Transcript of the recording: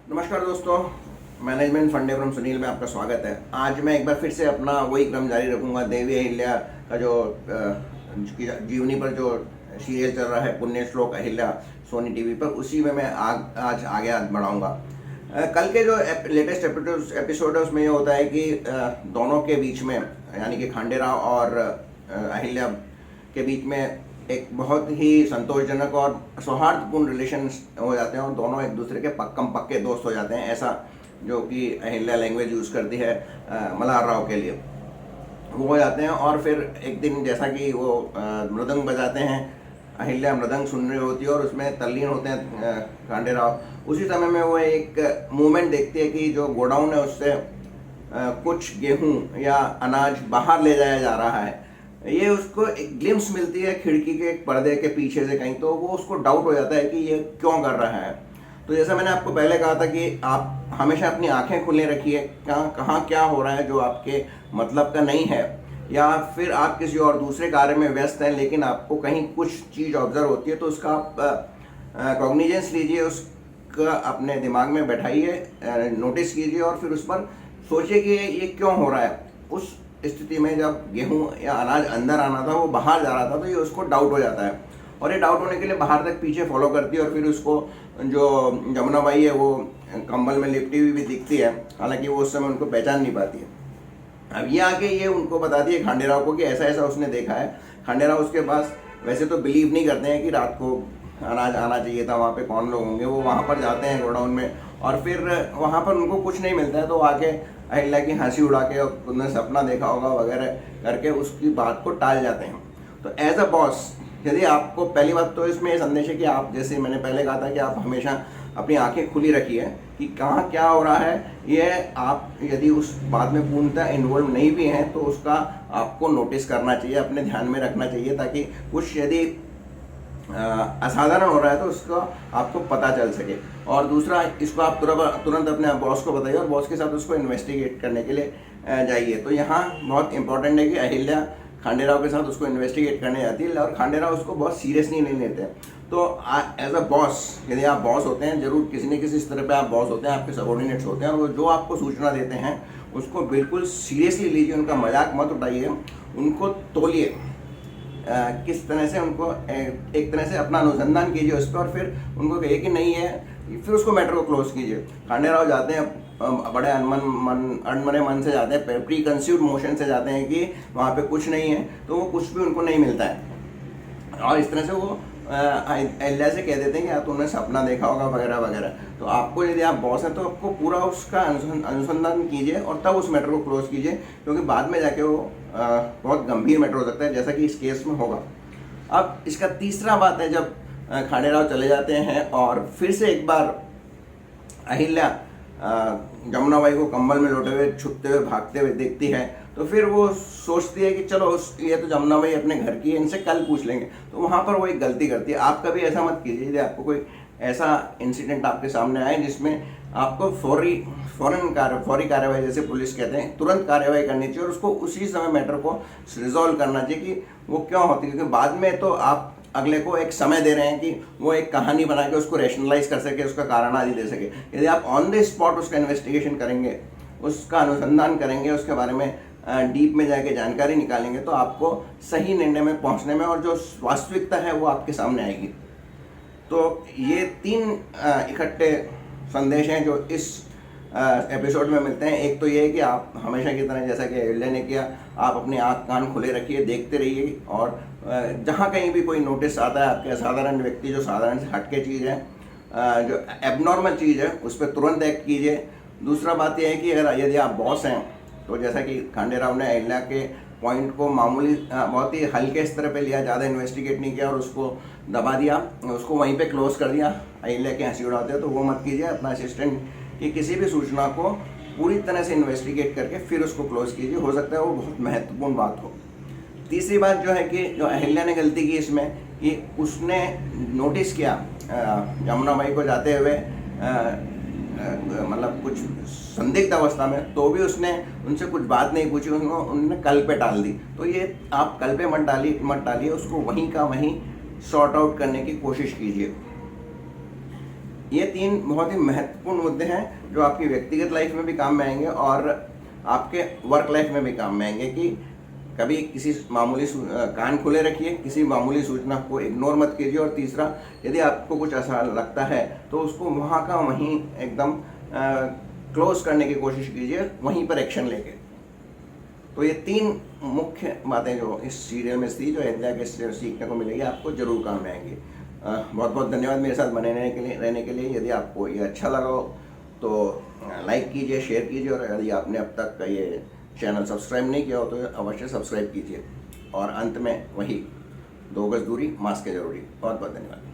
नमस्कार दोस्तों, मैनेजमेंट फंडे फ्रॉम सुनील में आपका स्वागत है। आज मैं एक बार फिर से अपना वही क्रम जारी रखूंगा। देवी अहिल्या का जो जीवनी पर जो सीरियल चल रहा है, पुण्य श्लोक अहिल्या, सोनी टीवी पर, उसी में मैं आज आगे बढ़ाऊंगा। कल के जो लेटेस्ट एपिसोड है उसमें ये होता है कि दोनों के बीच में, यानी कि खांडेराव और अहिल्या के बीच में एक बहुत ही संतोषजनक और सौहार्दपूर्ण रिलेशन हो जाते हैं और दोनों एक दूसरे के पक्के दोस्त हो जाते हैं। ऐसा जो कि अहिल्या लैंग्वेज यूज़ करती है मल्हार राव के लिए, वो हो जाते हैं। और फिर एक दिन जैसा कि वो मृदंग बजाते हैं, अहिल्या मृदंग सुन रही होती है और उसमें तल्लीन होते हैं खांडेराव। उसी समय में वो एक मूवमेंट देखती है कि जो गोडाउन है उससे कुछ गेहूं या अनाज बाहर ले जाया जा रहा है। ये उसको एक ग्लिम्स मिलती है खिड़की के एक पर्दे के पीछे से कहीं, तो वो उसको डाउट हो जाता है कि ये क्यों कर रहा है। तो जैसा मैंने आपको पहले कहा था कि आप हमेशा अपनी आंखें खुले रखिए, कहाँ क्या हो रहा है जो आपके मतलब का नहीं है, या फिर आप किसी और दूसरे कार्य में व्यस्त हैं लेकिन आपको कहीं कुछ चीज़ ऑब्जर्व होती है, तो उसका आप कॉग्निजेंस लीजिए, उसका अपने दिमाग में बैठाइए, नोटिस कीजिए और फिर उस पर सोचिए कि ये क्यों हो रहा है। उस स्थिति में जब गेहूं या अनाज अंदर आना था, वो बाहर जा रहा था, तो ये उसको डाउट हो जाता है और ये डाउट होने के लिए बाहर तक पीछे फॉलो करती है। और फिर उसको जो जमुना बाई है वो कंबल में लिपटी हुई भी दिखती है, हालांकि वो उस समय उनको पहचान नहीं पाती है। अब ये आके ये उनको बताती है खांडेराव को कि ऐसा ऐसा उसने देखा है। खांडेराव उसके पास वैसे तो बिलीव नहीं करते हैं कि रात को अनाज आना चाहिए था, वहाँ पे कौन लोग होंगे। वो वहाँ पर जाते हैं गोडाउन में और फिर वहाँ पर उनको कुछ नहीं मिलता है, तो आके अहिल्या की हंसी उड़ा के और उन्होंने सपना देखा होगा वगैरह करके उसकी बात को टाल जाते हैं। तो एज अ बॉस, यदि आपको, पहली बात तो इसमें ये संदेश है कि आप, जैसे मैंने पहले कहा था कि आप हमेशा अपनी आंखें खुली रखिए कि कहाँ क्या हो रहा है। ये आप यदि उस बात में पूर्णतः इन्वॉल्व नहीं भी हैं तो उसका आपको नोटिस करना चाहिए, अपने ध्यान में रखना चाहिए, ताकि कुछ यदि असाधारण हो रहा है तो उसका आपको पता चल सके। और दूसरा, इसको आप तुरंत अपने बॉस को बताइए और बॉस के साथ उसको इन्वेस्टिगेट करने के लिए जाइए। तो यहाँ बहुत इंपॉर्टेंट है कि अहिल्या खांडेराव के साथ उसको इन्वेस्टिगेट करने जाती है और खांडेराव उसको बहुत सीरियसली नहीं लेते हैं। तो एज अ बॉस, यदि आप बॉस होते हैं, जरूर किसी न किसी स्तर पे आप बॉस होते हैं, आपके सबॉर्डिनेट्स होते हैं, और वो जो आपको सूचना देते हैं उसको बिल्कुल सीरियसली लीजिए, उनका मजाक मत उठाइए, उनको तोलिए, किस तरह से उनको एक तरह से अपना अनुसंधान कीजिए उस पर और फिर उनको कहिए कि नहीं है, फिर उसको मैटर को क्लोज कीजिए। खांडेराव जाते हैं बड़े अनमने मन से जाते हैं, प्री कंसीव्ड मोशन से जाते हैं कि वहाँ पे कुछ नहीं है, तो वो कुछ भी उनको नहीं मिलता है और इस तरह से वो अहिल्या से कह देते हैं कि तुमने सपना देखा होगा वगैरह वगैरह। तो आपको, यदि आप बॉस हैं तो आपको पूरा उसका अनुसंधान कीजिए और तब उस मैटर को क्लोज कीजिए, क्योंकि बाद में जाके वो बहुत गंभीर मैटर हो सकता है, जैसा कि इस केस में होगा। अब इसका तीसरा बात है, जब खांडेराव चले जाते हैं और फिर से एक बार अहिल्या जमुना बाई को कंबल में लोटे हुए, छुपते हुए, भागते हुए देखती है, तो फिर वो सोचती है कि चलो ये तो जमुना बाई अपने घर की है, इनसे कल पूछ लेंगे। तो वहाँ पर वो एक गलती करती है। आप कभी ऐसा मत कीजिए, यदि आपको कोई ऐसा इंसिडेंट आपके सामने आए जिसमें आपको फौरी कार्रवाई, जैसे पुलिस कहते हैं, तुरंत कार्रवाई करनी चाहिए और उसको उसी समय मैटर को रिजॉल्व करना चाहिए कि वो क्यों होती है। क्योंकि बाद में तो आप अगले को एक समय दे रहे हैं कि वो एक कहानी बना के उसको रैशनलाइज कर सके, उसका कारण आदि दे सके। यदि आप ऑन द स्पॉट उसका इन्वेस्टिगेशन करेंगे, उसका अनुसंधान करेंगे, उसके बारे में डीप में जाके जानकारी निकालेंगे, तो आपको सही निर्णय में पहुंचने में और जो वास्तविकता है वो आपके सामने आएगी। तो ये तीन इकट्ठे संदेश हैं जो इस एपिसोड में मिलते हैं। एक तो ये है कि आप हमेशा की तरह, जैसा कि अहिल्या ने किया, आप अपने आँख कान खुले रखिए, देखते रहिए और जहाँ कहीं भी कोई नोटिस आता है आपके असाधारण व्यक्ति, जो साधारण से हटके चीज़ है, जो एबनॉर्मल चीज़ है, उस पर तुरंत एक्ट कीजिए। दूसरा बात यह है कि अगर यदि आप बॉस हैं तो जैसा कि खांडेराव ने अहिल्या के पॉइंट को मामूली, बहुत ही हल्के स्तर पे लिया, ज़्यादा इन्वेस्टिगेट नहीं किया और उसको दबा दिया, उसको वहीं पे क्लोज कर दिया, अहिल्या की हंसी उड़ाते हैं, तो वो मत कीजिए। अपना असिस्टेंट की किसी भी सूचना को पूरी तरह से इन्वेस्टिगेट करके फिर उसको क्लोज कीजिए, हो सकता है वो बहुत महत्वपूर्ण बात हो। तीसरी बात जो है कि जो अहिल्या ने गलती की इसमें, कि उसने नोटिस किया जमुना बाई को जाते हुए, मतलब कुछ संदिग्ध अवस्था में, तो भी उसने उनसे कुछ बात नहीं पूछी, उन्होंने कल पे टाल दी। तो ये आप कल पे मत डालिए, उसको वहीं का वहीं सॉर्ट आउट करने की कोशिश कीजिए। ये 3 बहुत ही महत्वपूर्ण मुद्दे हैं जो आपकी व्यक्तिगत लाइफ में भी काम में आएंगे और आपके वर्क लाइफ में भी काम में आएंगे कि कभी किसी मामूली कान खुले रखिए, किसी मामूली सूचना को इग्नोर मत कीजिए। और तीसरा, यदि आपको कुछ ऐसा लगता है तो उसको वहाँ का वहीं एकदम क्लोज करने की कोशिश कीजिए, वहीं पर एक्शन लेके। तो ये 3 मुख्य बातें जो इस सीरियल में थी, जो अहिल्या के सीखने को मिलेगी, आपको जरूर काम में आएंगी। बहुत बहुत धन्यवाद मेरे साथ बने रहने के लिए। यदि आपको ये अच्छा लगा हो तो लाइक कीजिए, शेयर कीजिए, और यदि आपने अब तक ये चैनल सब्सक्राइब नहीं किया हो तो अवश्य सब्सक्राइब कीजिए। और अंत में वही 2 गज दूरी, मास्क है जरूरी। बहुत बहुत धन्यवाद।